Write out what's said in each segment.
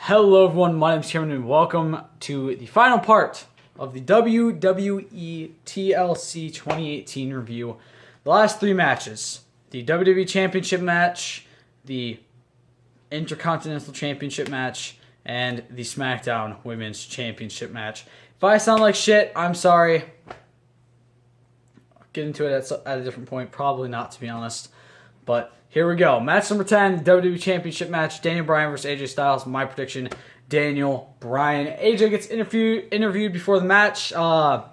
Hello everyone, my name is Cameron and welcome to the final part of the WWE TLC 2018 review. The last three matches, the WWE Championship match, the Intercontinental Championship match, and the SmackDown Women's Championship match. If I sound like shit, I'm sorry. I'll get into it at a different point, probably not to be honest. But here we go. Match number 10, WWE Championship match. Daniel Bryan versus AJ Styles. My prediction, Daniel Bryan. AJ gets interviewed before the match. Daniel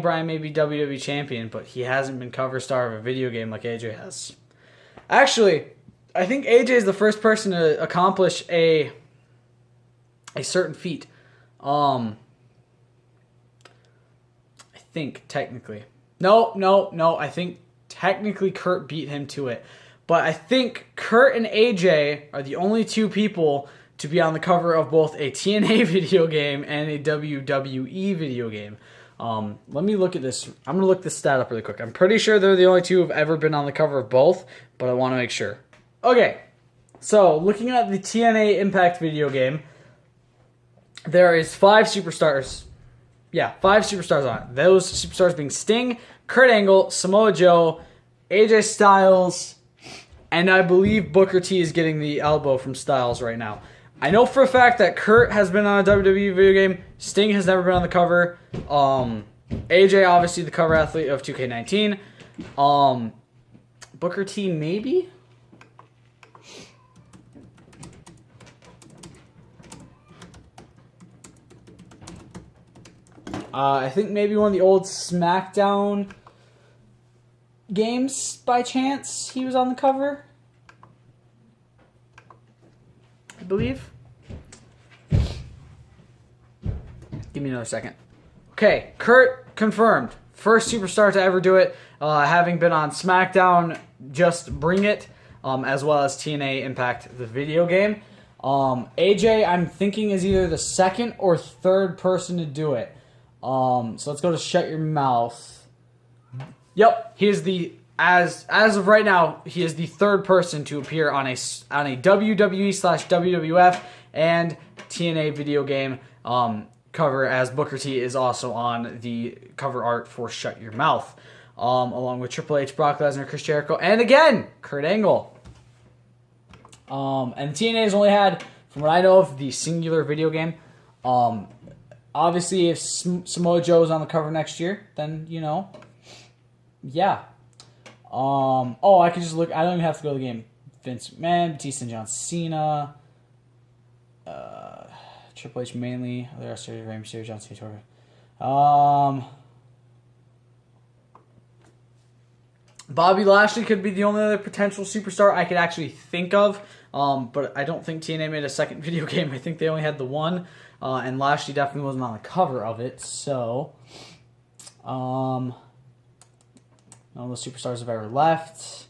Bryan may be WWE Champion, but he hasn't been cover star of a video game like AJ has. Actually, I think AJ is the first person to accomplish a certain feat. I think technically. No. I think technically Kurt beat him to it. But I think Kurt and AJ are the only two people to be on the cover of both a TNA video game and a WWE video game. Let me look at this. I'm going to look this stat up really quick. I'm pretty sure they're the only two who have ever been on the cover of both, but I want to make sure. Okay, so looking at the TNA Impact video game, there is 5 superstars. Yeah, 5 superstars on it. Those superstars being Sting, Kurt Angle, Samoa Joe, AJ Styles, and I believe Booker T is getting the elbow from Styles right now. I know for a fact that Kurt has been on a WWE video game. Sting has never been on the cover. AJ, obviously, the cover athlete of 2K19. Booker T, maybe? I think maybe one of the old SmackDown games, by chance, he was on the cover. I believe. Give me another second. Okay, Kurt confirmed. First superstar to ever do it, having been on SmackDown, Just Bring It, as well as TNA Impact, the video game. AJ, I'm thinking, is either the second or third person to do it. So let's go to Shut Your Mouth. Yep, he is the as of right now, he is the third person to appear on a WWE/WWF and TNA video game cover, as Booker T is also on the cover art for Shut Your Mouth, along with Triple H, Brock Lesnar, Chris Jericho, and again Kurt Angle. And TNA has only had, from what I know of, the singular video game. Obviously, if Samoa Joe is on the cover next year, then, yeah. I could just look. I don't even have to go to the game. Vince McMahon, Batista and John Cena, Triple H mainly, the rest of Rey Mysterio, John Cena, Bobby Lashley could be the only other potential superstar I could actually think of, but I don't think TNA made a second video game. I think they only had the one. And Lashley definitely wasn't on the cover of it, so none of those superstars have ever left.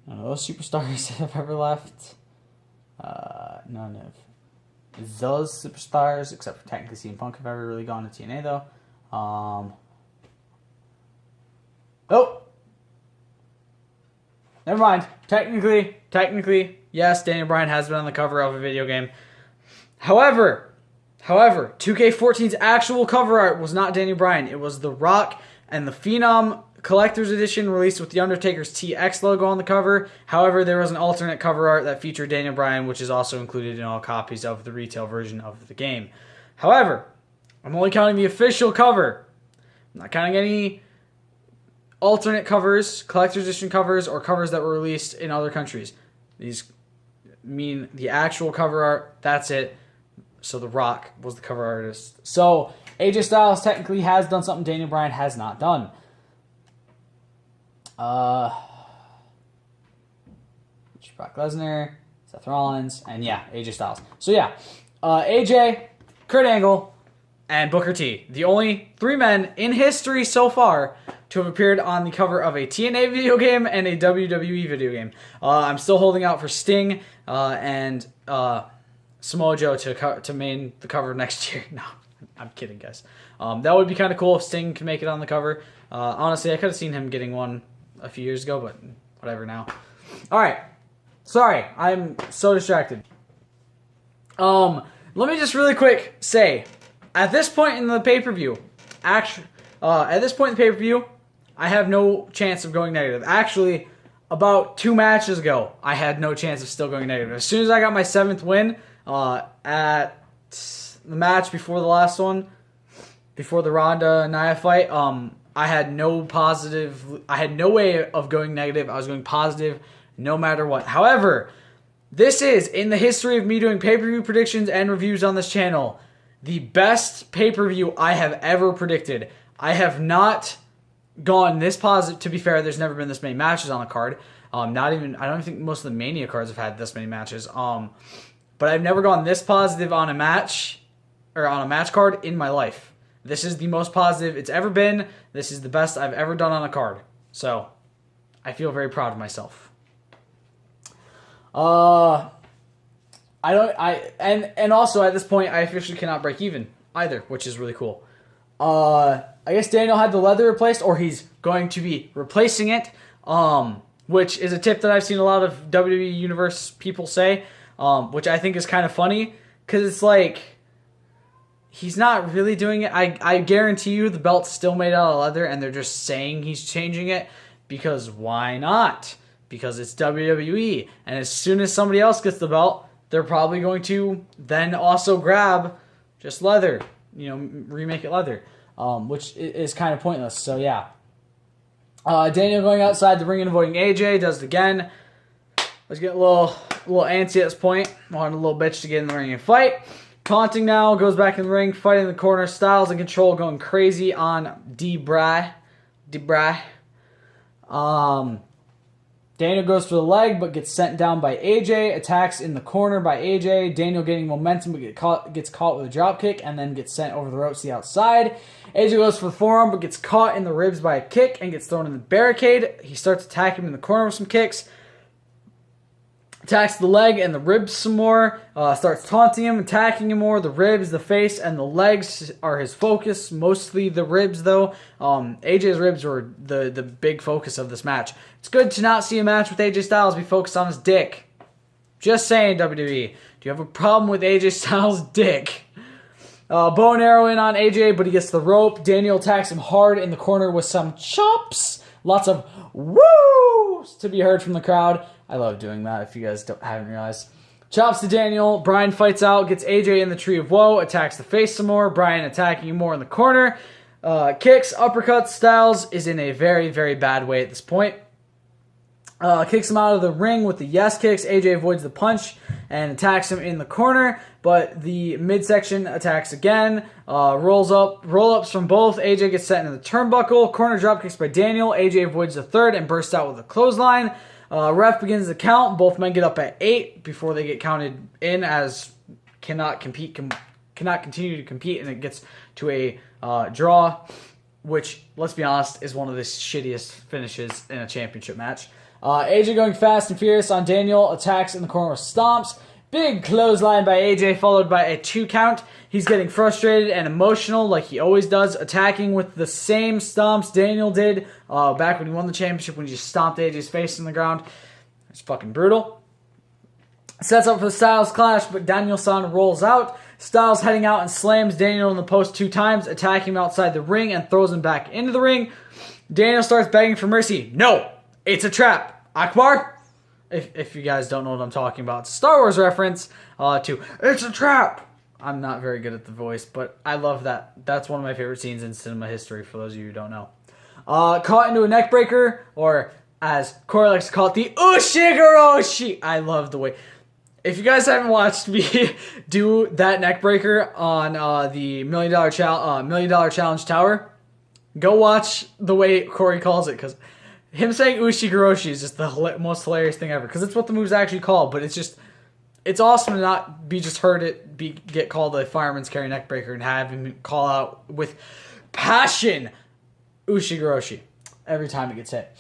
None of those superstars have ever left. None of those superstars, except for technically CM Punk, have ever really gone to TNA, though. Never mind. Technically, yes, Daniel Bryan has been on the cover of a video game. However, 2K14's actual cover art was not Daniel Bryan. It was The Rock and the Phenom Collector's Edition released with The Undertaker's TX logo on the cover. However, there was an alternate cover art that featured Daniel Bryan, which is also included in all copies of the retail version of the game. However, I'm only counting the official cover. I'm not counting any alternate covers, Collector's Edition covers, or covers that were released in other countries. These mean the actual cover art. That's it. So The Rock was the cover artist. So AJ Styles technically has done something Daniel Bryan has not done. Brock Lesnar, Seth Rollins, and yeah, AJ Styles. So yeah, AJ, Kurt Angle, and Booker T. The only 3 men in history so far to have appeared on the cover of a TNA video game and a WWE video game. I'm still holding out for Sting and Samoa Joe to main the cover next year. No, I'm kidding, guys. That would be kind of cool if Sting could make it on the cover. Honestly, I could have seen him getting one a few years ago, but whatever now. All right. Sorry, I'm so distracted. Let me just really quick say, at this point in the pay-per-view, I have no chance of going negative. Actually, about 2 matches ago, I had no chance of still going negative. As soon as I got my 7th win at the match before the last one, before the Ronda Nia fight, I had no way of going negative. I was going positive no matter what. However, this is, in the history of me doing pay-per-view predictions and reviews on this channel, the best pay-per-view I have ever predicted. I have not gone this positive. To be fair, there's never been this many matches on the card. I don't think most of the Mania cards have had this many matches. But I've never gone this positive on a match, or on a match card in my life. This is the most positive it's ever been. This is the best I've ever done on a card. So, I feel very proud of myself. And also at this point, I officially cannot break even either, which is really cool. I guess Daniel had the leather replaced, or he's going to be replacing it, which is a tip that I've seen a lot of WWE Universe people say, which I think is kind of funny, because it's like, he's not really doing it. I guarantee you the belt's still made out of leather, and they're just saying he's changing it, because why not? Because it's WWE, and as soon as somebody else gets the belt, they're probably going to then also grab just leather, remake it leather, which is kind of pointless. So yeah, Daniel going outside the ring and avoiding AJ, does it again. Let's get a little antsy at this point. Wanted a little bitch to get in the ring and fight. Taunting now, goes back in the ring, fighting in the corner. Styles and Control going crazy on Debray. Daniel goes for the leg, but gets sent down by AJ. Attacks in the corner by AJ. Daniel getting momentum, but gets caught with a dropkick, and then gets sent over the ropes to the outside. AJ goes for the forearm, but gets caught in the ribs by a kick, and gets thrown in the barricade. He starts attacking him in the corner with some kicks. Attacks the leg and the ribs some more. Starts taunting him, attacking him more. The ribs, the face, and the legs are his focus. Mostly the ribs, though. AJ's ribs were the big focus of this match. It's good to not see a match with AJ Styles be focused on his dick. Just saying, WWE. Do you have a problem with AJ Styles' dick? Bow and arrow in on AJ, but he gets the rope. Daniel attacks him hard in the corner with some chops. Lots of woos to be heard from the crowd. I love doing that, if you guys haven't realized. Chops to Daniel. Bryan fights out, gets AJ in the Tree of Woe, attacks the face some more. Bryan attacking him more in the corner. Kicks, uppercuts. Styles is in a very, very bad way at this point. Kicks him out of the ring with the yes kicks. AJ avoids the punch and attacks him in the corner, but the midsection attacks again. Roll-ups from both. AJ gets set into the turnbuckle. Corner drop kicks by Daniel. AJ avoids the third and bursts out with a clothesline. Ref begins the count. Both men get up at 8 before they get counted in as cannot continue to compete, and it gets to a draw, which, let's be honest, is one of the shittiest finishes in a championship match. AJ going fast and furious on Daniel, attacks in the corner with stomps. Big clothesline by AJ followed by a 2 count. He's getting frustrated and emotional like he always does, attacking with the same stomps Daniel did back when he won the championship, when he just stomped AJ's face in the ground. It's fucking brutal. Sets up for the Styles Clash, but Danielson rolls out. Styles heading out and slams Daniel in the post 2 times, attacking him outside the ring and throws him back into the ring. Daniel starts begging for mercy. No, it's a trap. Akbar? If you guys don't know what I'm talking about, it's a Star Wars reference to It's a Trap. I'm not very good at the voice, but I love that. That's one of my favorite scenes in cinema history, for those of you who don't know. Caught into a neck breaker, or as Corey likes to call it, the Ushigoroshi. I love the way. If you guys haven't watched me do that neck breaker on the $1 Million Challenge Tower, go watch the way Corey calls it, because him saying Ushigoroshi is just the most hilarious thing ever, because it's what the move's actually called, but it's awesome to not be just heard it get called a fireman's carry neck breaker and have him call out with passion Ushigoroshi every time it gets hit.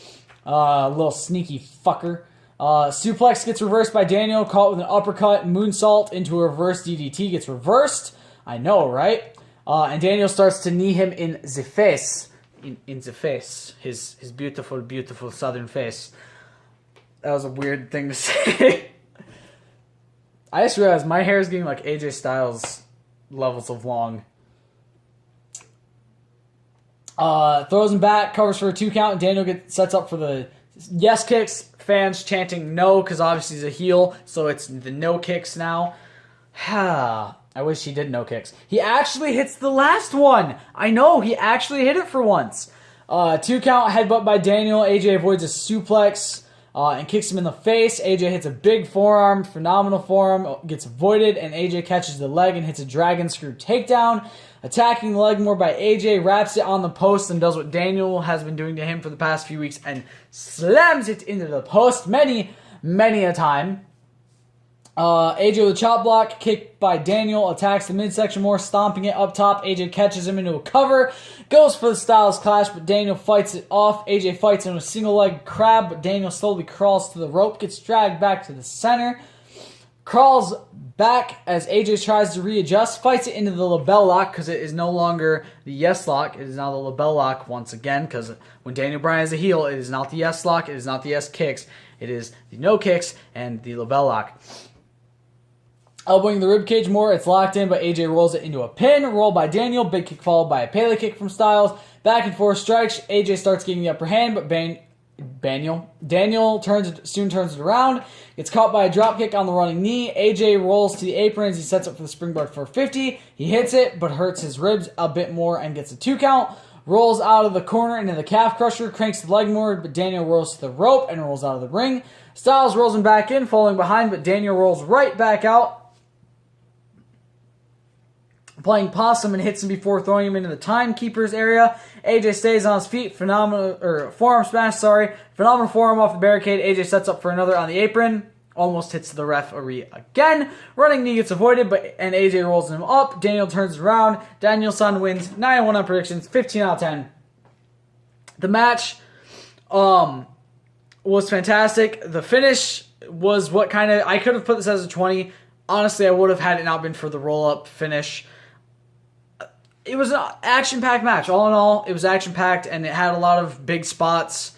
Little sneaky fucker. Suplex gets reversed by Daniel, caught with an uppercut, moonsault into a reverse DDT, gets reversed. I know, right? And Daniel starts to knee him in the face. In the face. His beautiful, beautiful southern face. That was a weird thing to say. I just realized my hair is getting like AJ Styles levels of long. Throws him back, covers for a 2 count. Daniel sets up for the yes kicks. Fans chanting no because obviously he's a heel, so it's the no kicks now. I wish he did no kicks. He actually hits the last one. I know, he actually hit it for once. 2 count headbutt by Daniel. AJ avoids a suplex and kicks him in the face. AJ hits a big forearm, phenomenal forearm, gets avoided, and AJ catches the leg and hits a dragon screw takedown. Attacking the leg more by AJ, wraps it on the post and does what Daniel has been doing to him for the past few weeks and slams it into the post many a time. AJ with a chop block, kick by Daniel, attacks the midsection more, stomping it up top. AJ catches him into a cover, goes for the Styles Clash, but Daniel fights it off. AJ fights him with a single leg crab, but Daniel slowly crawls to the rope, gets dragged back to the center, crawls back as AJ tries to readjust, fights it into the label lock because it is no longer the yes lock. It is now the label lock once again because when Daniel Bryan is a heel, it is not the yes lock, it is not the yes kicks, it is the no kicks and the label lock. Elbowing the ribcage more, it's locked in, but AJ rolls it into a pin. Roll by Daniel, big kick followed by a Pele kick from Styles. Back and forth strikes. AJ starts getting the upper hand, but Daniel soon turns it around. Gets caught by a dropkick on the running knee. AJ rolls to the apron as he sets up for the springboard 450. He hits it, but hurts his ribs a bit more and gets a 2 count. Rolls out of the corner into the calf crusher, cranks the leg more, but Daniel rolls to the rope and rolls out of the ring. Styles rolls him back in, falling behind, but Daniel rolls right back out, playing possum and hits him before throwing him into the timekeeper's area. AJ stays on his feet. Forearm smash, Phenomenal forearm off the barricade. AJ sets up for another on the apron. Almost hits the referee again. Running knee gets avoided, and AJ rolls him up. Daniel turns around. Danielson wins 9-1 on predictions, 15 out of 10. The match was fantastic. The finish was what kind of... I could have put this as a 20. Honestly, I would have had it not been for the roll-up finish. It was an action-packed match. All in all, it was action-packed, and it had a lot of big spots.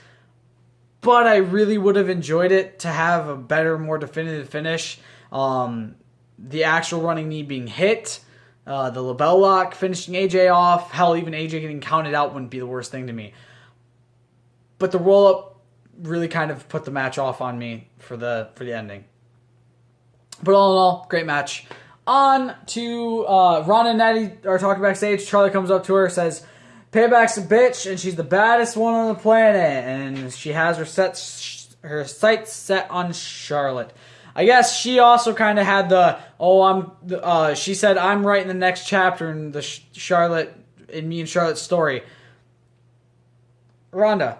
But I really would have enjoyed it to have a better, more definitive finish. The actual running knee being hit, the label lock finishing AJ off. Hell, even AJ getting counted out wouldn't be the worst thing to me. But the roll-up really kind of put the match off on me for the ending. But all in all, great match. On to Ronda and Natty are talking backstage. Charlie comes up to her, says, "Payback's a bitch, and she's the baddest one on the planet, and she has her sights set on Charlotte." I guess she also kind of had she said, "I'm writing the next chapter in the me and Charlotte's story." Ronda,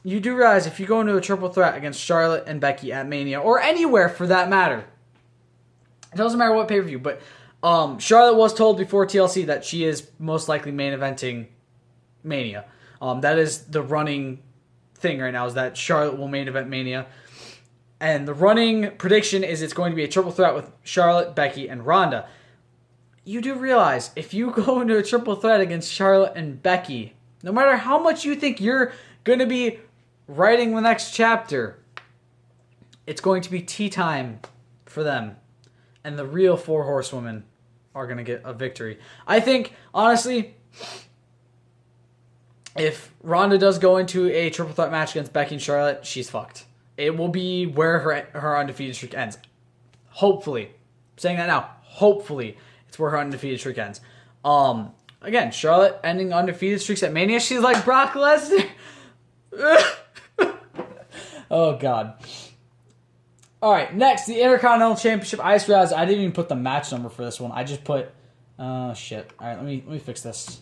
you do realize if you go into a triple threat against Charlotte and Becky at Mania, or anywhere for that matter, it doesn't matter what pay-per-view, but Charlotte was told before TLC that she is most likely main eventing Mania. That is the running thing right now, is that Charlotte will main event Mania. And the running prediction is it's going to be a triple threat with Charlotte, Becky, and Ronda. You do realize if you go into a triple threat against Charlotte and Becky, no matter how much you think you're going to be writing the next chapter, it's going to be tea time for them. And the real 4 horsewomen are going to get a victory. I think, honestly, if Ronda does go into a triple threat match against Becky and Charlotte, she's fucked. It will be where her undefeated streak ends. Hopefully. I'm saying that now. Hopefully, it's where her undefeated streak ends. Again, Charlotte ending undefeated streaks at Mania. She's like Brock Lesnar. Oh, God. All right, next, the Intercontinental Championship. I just realized I didn't even put the match number for this one. I just put... shit. All right, let me fix this.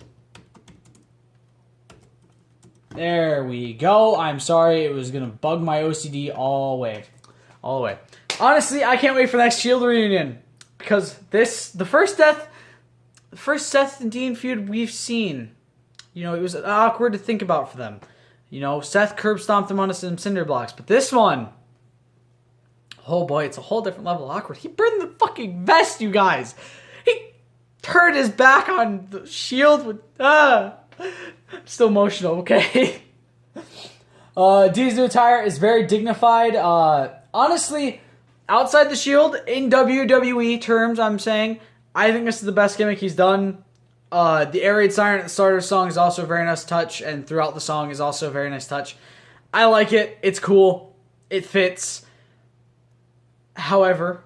There we go. I'm sorry. It was going to bug my OCD all the way. Honestly, I can't wait for the next Shield reunion. Because the first Seth and Dean feud we've seen, it was awkward to think about for them. Seth curb stomped him onto some cinder blocks. But this one... oh boy, it's a whole different level of awkward. He burned the fucking vest, you guys. He turned his back on the Shield with... I'm still emotional, okay? Dean's new attire is very dignified. Honestly, outside the Shield, in WWE terms, I'm saying, I think this is the best gimmick he's done. The air raid siren at the start of the song is also a very nice touch, and throughout the song is also a very nice touch. I like it. It's cool. It fits. However,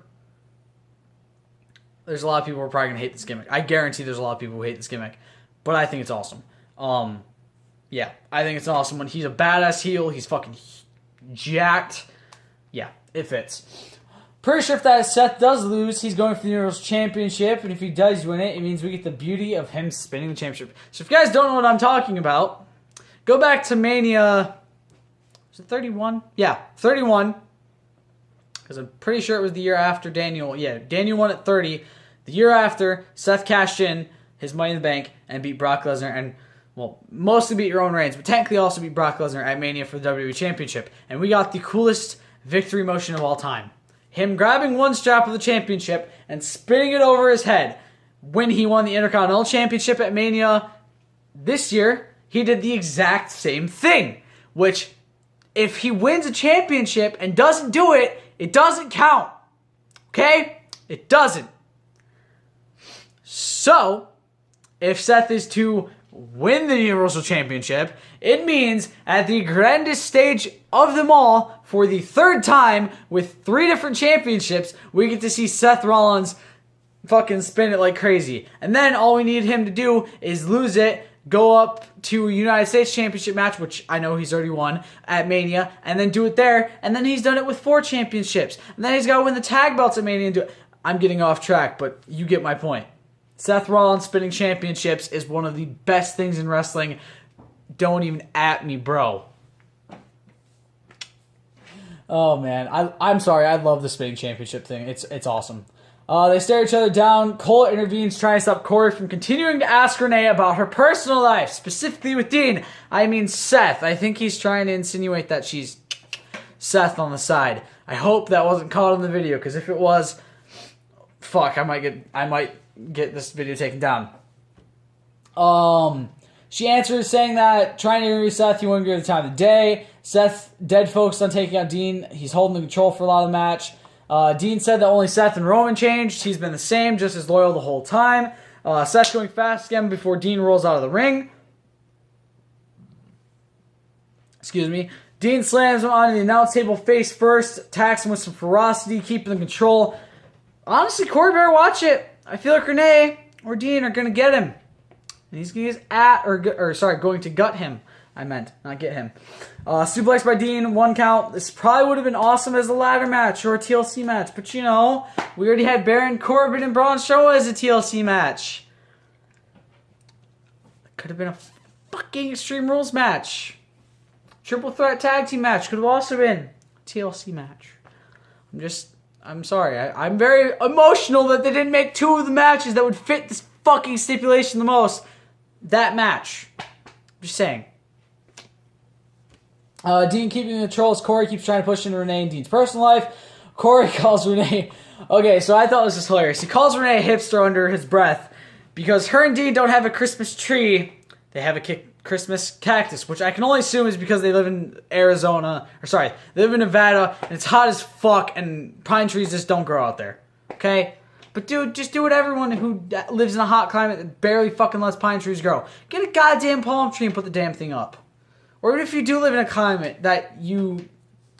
there's a lot of people who are probably going to hate this gimmick. I guarantee there's a lot of people who hate this gimmick. But I think it's awesome. Yeah, I think it's awesome. When he's a badass heel, he's fucking jacked. Yeah, it fits. Pretty sure if that Seth does lose, he's going for the Universal Championship. And if he does win it, it means we get the beauty of him spinning the championship. So if you guys don't know what I'm talking about, go back to Mania... Was it 31? Yeah, 31. Because I'm pretty sure it was the year after Daniel. Yeah, Daniel won at 30. The year after, Seth cashed in his Money in the Bank and beat Brock Lesnar. And, well, mostly beat Roman Reigns, but technically also beat Brock Lesnar at Mania for the WWE Championship. And we got the coolest victory motion of all time. Him grabbing one strap of the championship and spinning it over his head. When he won the Intercontinental Championship at Mania this year, he did the exact same thing. Which, if he wins a championship and doesn't do it, it doesn't count. Okay? It doesn't. So, if Seth is to win the Universal Championship, it means at the grandest stage of them all, for the third time with 3 different championships, we get to see Seth Rollins fucking spin it like crazy. And then all we need him to do is lose it, go up to a United States Championship match, which I know he's already won at Mania, and then do it there, and then he's done it with 4 championships. And then he's got to win the tag belts at Mania and do it. I'm getting off track, but you get my point. Seth Rollins spinning championships is one of the best things in wrestling. Don't even at me, bro. Oh, man. I'm sorry. I love the spinning championship thing. It's awesome. They stare each other down. Cole intervenes, trying to stop Corey from continuing to ask Renee about her personal life, specifically with Dean. I mean Seth. I think he's trying to insinuate that she's Seth on the side. I hope that wasn't caught in the video, because if it was, fuck, I might get this video taken down. She answers saying that trying to interview Seth, he wouldn't give her the time of the day. Seth dead focused on taking out Dean. He's holding the control for a lot of the match. Dean said that only Seth and Roman changed. He's been the same, just as loyal the whole time. Seth going fast again before Dean rolls out of the ring. Excuse me. Dean slams him onto the announce table face first, attacks him with some ferocity, keeping the control. Honestly, Corey better watch it. I feel like Renee or Dean are going to get him. And he's going to going to gut him. I meant, not get him. Suplex by Dean, 1 count. This probably would have been awesome as a ladder match or a TLC match. But, you know, we already had Baron Corbin and Braun Strowman as a TLC match. It could have been a fucking Extreme Rules match. Triple Threat Tag Team match could have also been a TLC match. I'm sorry. I'm very emotional that they didn't make 2 of the matches that would fit this fucking stipulation the most. That match. Just saying. Dean keeping the control as Corey keeps trying to push into Renee and Dean's personal life. Corey calls Renee... Okay, so I thought this was hilarious. He calls Renee a hipster under his breath because her and Dean don't have a Christmas tree. They have a Christmas cactus, which I can only assume is because they live in Arizona. They live in Nevada, and it's hot as fuck, and pine trees just don't grow out there. Okay? But dude, just do what everyone who lives in a hot climate that barely fucking lets pine trees grow. Get a goddamn palm tree and put the damn thing up. Or even if you do live in a climate that you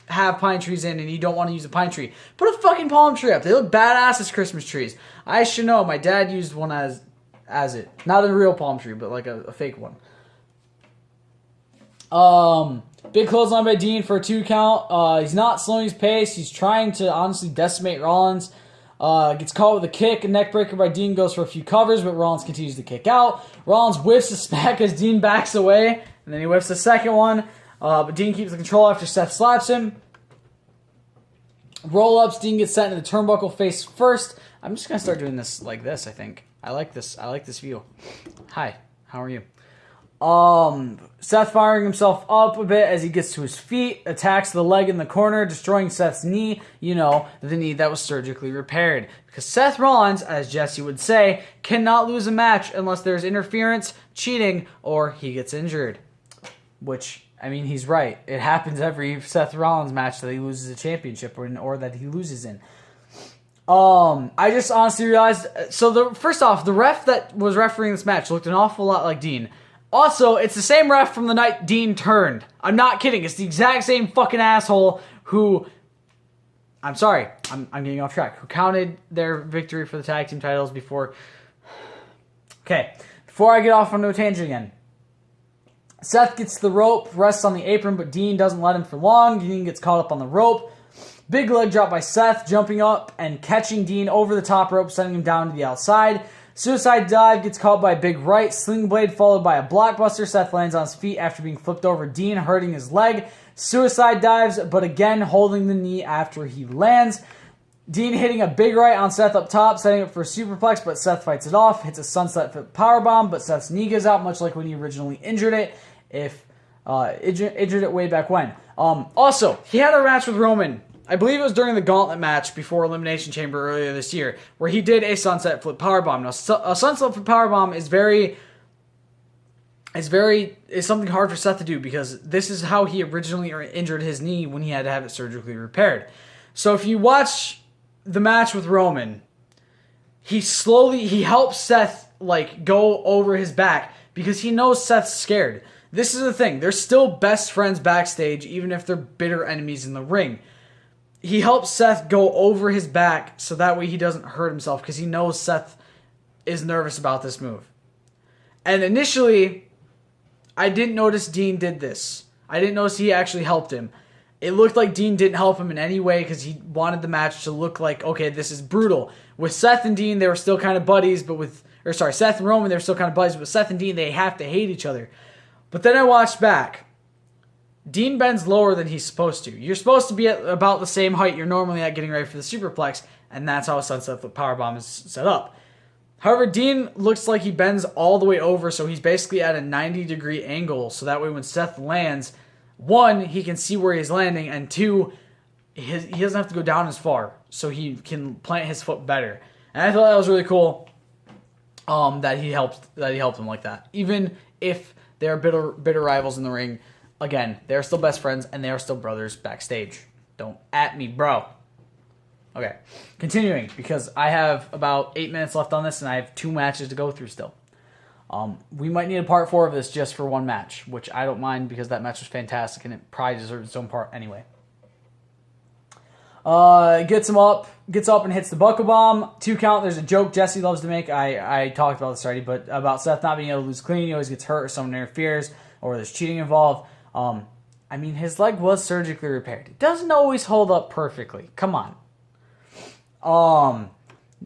have pine trees in and you don't want to use a pine tree, put a fucking palm tree up. They look badass as Christmas trees. I should know. My dad used one as it. Not a real palm tree, but like a fake one. Big clothesline by Dean for a 2 count. He's not slowing his pace. He's trying to honestly decimate Rollins. Gets caught with a kick. A neck breaker by Dean goes for a few covers, but Rollins continues to kick out. Rollins whiffs a smack as Dean backs away. And then he whiffs the second one. But Dean keeps the control after Seth slaps him. Roll-ups. Dean gets sent into the turnbuckle face first. I'm just going to start doing this like this, I think. I like this view. Hi. How are you? Seth firing himself up a bit as he gets to his feet. Attacks the leg in the corner, destroying Seth's knee. You know, the knee that was surgically repaired. Because Seth Rollins, as Jesse would say, cannot lose a match unless there's interference, cheating, or he gets injured. Which I mean, he's right. It happens every Seth Rollins match that he loses a championship or that he loses in. I just honestly realized. So first off, the ref that was refereeing this match looked an awful lot like Dean. Also, it's the same ref from the night Dean turned. I'm not kidding. It's the exact same fucking asshole who. I'm sorry. I'm getting off track. Who counted their victory for the tag team titles before. Okay. Before I get off on no tangent again. Seth gets the rope, rests on the apron, but Dean doesn't let him for long. Dean gets caught up on the rope. Big leg drop by Seth, jumping up and catching Dean over the top rope, sending him down to the outside. Suicide dive gets caught by a big right. Sling blade followed by a blockbuster. Seth lands on his feet after being flipped over. Dean hurting his leg. Suicide dives, but again holding the knee after he lands. Dean hitting a big right on Seth up top, setting up for a superplex, but Seth fights it off. Hits a sunset powerbomb, but Seth's knee goes out, much like when he originally injured it. Injured it way back when. Also, he had a match with Roman. I believe it was during the Gauntlet match before Elimination Chamber earlier this year, where he did a sunset flip powerbomb. Now, a sunset flip powerbomb is something hard for Seth to do because this is how he originally injured his knee when he had to have it surgically repaired. So if you watch the match with Roman, he helps Seth go over his back because he knows Seth's scared. This is the thing. They're still best friends backstage, even if they're bitter enemies in the ring. He helps Seth go over his back so that way he doesn't hurt himself because he knows Seth is nervous about this move. And initially, I didn't notice Dean did this. I didn't notice he actually helped him. It looked like Dean didn't help him in any way because he wanted the match to look like, okay, this is brutal. With Seth and Dean, they were still kind of buddies, Seth and Roman, they were still kind of buddies, but Seth and Dean, they have to hate each other. But then I watched back. Dean bends lower than he's supposed to. You're supposed to be at about the same height you're normally at getting ready for the superplex, and that's how a sunset flip powerbomb is set up. However, Dean looks like he bends all the way over, so he's basically at a 90-degree angle, so that way when Seth lands, one, he can see where he's landing, and two, he doesn't have to go down as far, so he can plant his foot better. And I thought that was really cool that he helped him like that. Even if they're bitter rivals in the ring, again, they're still best friends, and they are still brothers backstage. Don't at me, bro. Okay, continuing, because I have about 8 minutes left on this, and I have 2 matches to go through still. We might need a part 4 of this just for one match, which I don't mind because that match was fantastic, and it probably deserves its own part anyway. Gets up and hits the buckle bomb. 2 count, there's a joke Jesse loves to make. I talked about this already, but about Seth not being able to lose clean. He always gets hurt or someone interferes, or there's cheating involved. I mean, his leg was surgically repaired. It doesn't always hold up perfectly. Come on.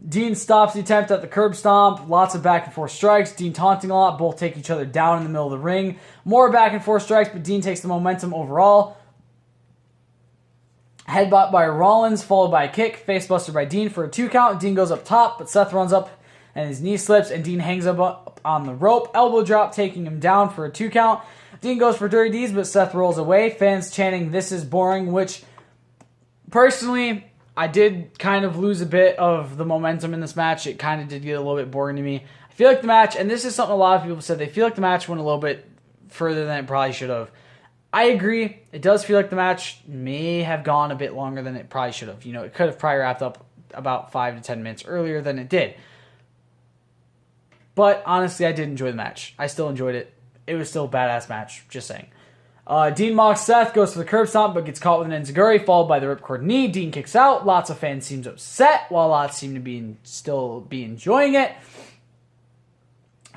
Dean stops the attempt at the curb stomp. Lots of back and forth strikes. Dean taunting a lot. Both take each other down in the middle of the ring. More back and forth strikes, but Dean takes the momentum overall. Headbutt by Rollins, followed by a kick. Facebuster by Dean for a 2 count. Dean goes up top, but Seth runs up and his knee slips, and Dean hangs up on the rope. Elbow drop, taking him down for a 2 count. Dean goes for Dirty Deeds, but Seth rolls away. Fans chanting, "This is boring," which, personally, I did kind of lose a bit of the momentum in this match. It kind of did get a little bit boring to me. I feel like the match, and this is something a lot of people said, they feel like the match went a little bit further than it probably should have. I agree. It does feel like the match may have gone a bit longer than it probably should have. You know, it could have probably wrapped up about 5 to 10 minutes earlier than it did. But honestly, I did enjoy the match. I still enjoyed it. It was still a badass match, just saying. Dean mocks Seth, goes for the curb stomp, but gets caught with an enziguri, followed by the ripcord knee. Dean kicks out. Lots of fans seem upset, while lots seem to still be enjoying it.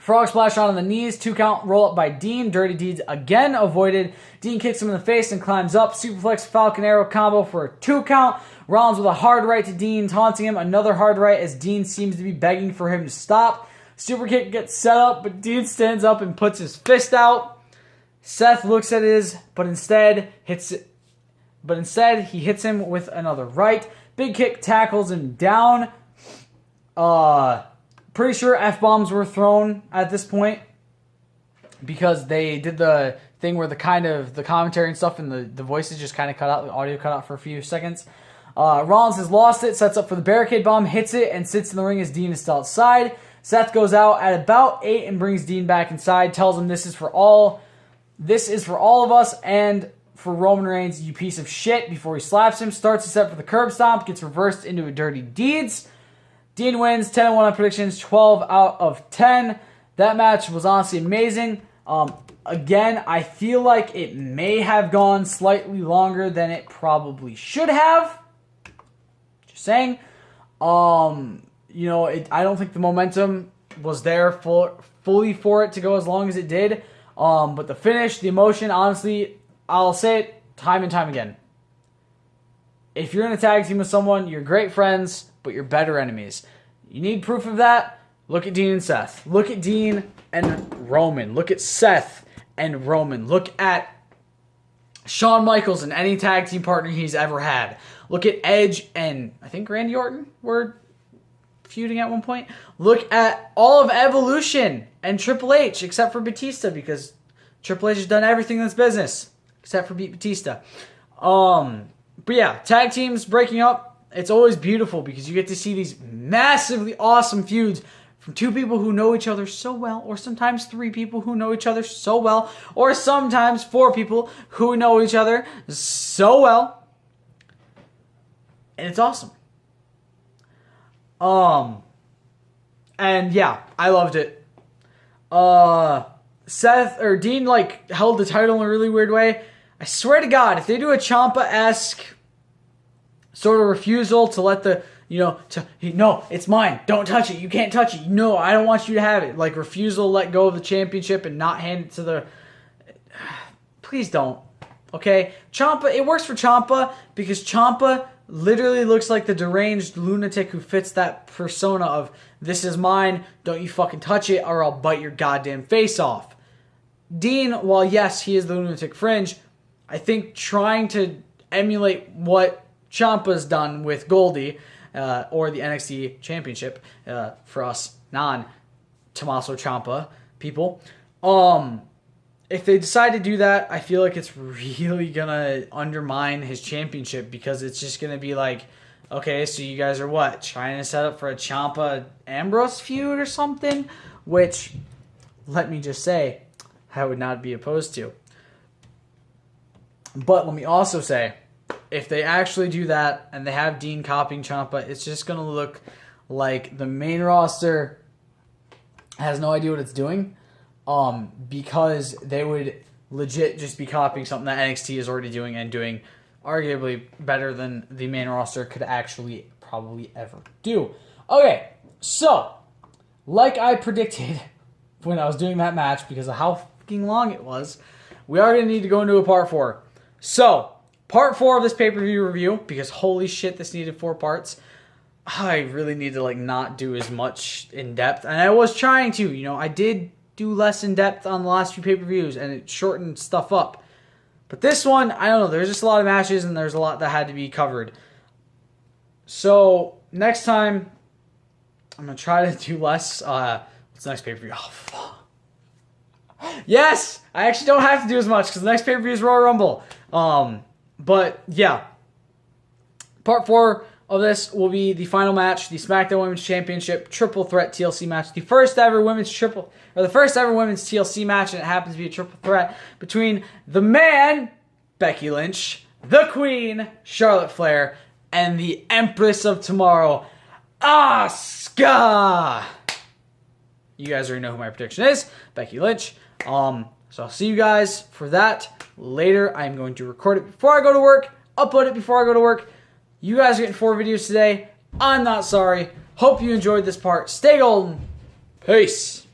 Frog splash on the knees. 2 count roll up by Dean. Dirty Deeds again avoided. Dean kicks him in the face and climbs up. Superflex Falcon Arrow combo for a 2 count. Rollins with a hard right to Dean, taunting him. Another hard right as Dean seems to be begging for him to stop. Super kick gets set up, but Dean stands up and puts his fist out. Seth looks at his, but instead he hits him with another right. Big kick tackles him down. Pretty sure F-bombs were thrown at this point because they did the thing where the commentary and stuff and the voices just kind of cut out, the audio cut out for a few seconds. Rollins has lost it, sets up for the barricade bomb, hits it, and sits in the ring as Dean is still outside. Seth goes out at about 8 and brings Dean back inside, tells him this is for all. This is for all of us and for Roman Reigns, you piece of shit, before he slaps him. Starts a set for the curb stomp, gets reversed into a dirty deeds. Dean wins, 10-1 on predictions, 12 out of 10. That match was honestly amazing. Again, I feel like it may have gone slightly longer than it probably should have. Just saying. You know, I don't think the momentum was there fully for it to go as long as it did. But the finish, the emotion, honestly, I'll say it time and time again. If you're in a tag team with someone, you're great friends, but you're better enemies. You need proof of that? Look at Dean and Seth. Look at Dean and Roman. Look at Seth and Roman. Look at Shawn Michaels and any tag team partner he's ever had. Look at Edge and I think Randy Orton were feuding at one point. Look at all of Evolution and Triple H, except for Batista, because Triple H has done everything in this business except for beat Batista. But yeah, tag teams breaking up, it's always beautiful because you get to see these massively awesome feuds from two people who know each other so well, or sometimes three people who know each other so well, or sometimes four people who know each other so well. And it's awesome. And yeah, I loved it. Seth or Dean held the title in a really weird way. I swear to God, if they do a Ciampa-esque sort of refusal to let the, no, it's mine. Don't touch it. You can't touch it. No, I don't want you to have it. Like refusal to let go of the championship and not hand it to the. Please don't. Okay, Ciampa. It works for Ciampa because Ciampa literally looks like the deranged lunatic who fits that persona of this is mine. Don't you fucking touch it, or I'll bite your goddamn face off. Dean, while yes, he is the lunatic fringe, I think trying to emulate what Ciampa's done with Goldie, or the NXT Championship, for us non-Tommaso Ciampa people. If they decide to do that, I feel like it's really gonna undermine his championship because it's just gonna be like, okay, so you guys are what? Trying to set up for a Ciampa-Ambrose feud or something? Which, let me just say, I would not be opposed to. But let me also say, if they actually do that and they have Dean copying Ciampa, it's just going to look like the main roster has no idea what it's doing, because they would legit just be copying something that NXT is already doing and doing arguably better than the main roster could actually probably ever do. Okay, so like I predicted when I was doing that match because of how fucking long it was, we are going to need to go into a part 4. So, part 4 of this pay-per-view review, because holy shit, this needed 4 parts. I really need to not do as much in depth, and I was trying to. I did do less in depth on the last few pay-per-views, and it shortened stuff up. But this one, I don't know. There's just a lot of matches, and there's a lot that had to be covered. So next time, I'm gonna try to do less. What's the next pay-per-view? Oh fuck. Yes, I actually don't have to do as much because the next pay-per-view is Royal Rumble. But yeah, part 4 of this will be the final match, the SmackDown Women's Championship Triple Threat TLC match, the first ever women's TLC match, and it happens to be a triple threat between the man Becky Lynch, the Queen Charlotte Flair, and the Empress of Tomorrow, Asuka. You guys already know who my prediction is, Becky Lynch. So I'll see you guys for that later. I'm going to record it before I go to work, upload it before I go to work. You guys are getting 4 videos today. I'm not sorry. Hope you enjoyed this part. Stay golden. Peace.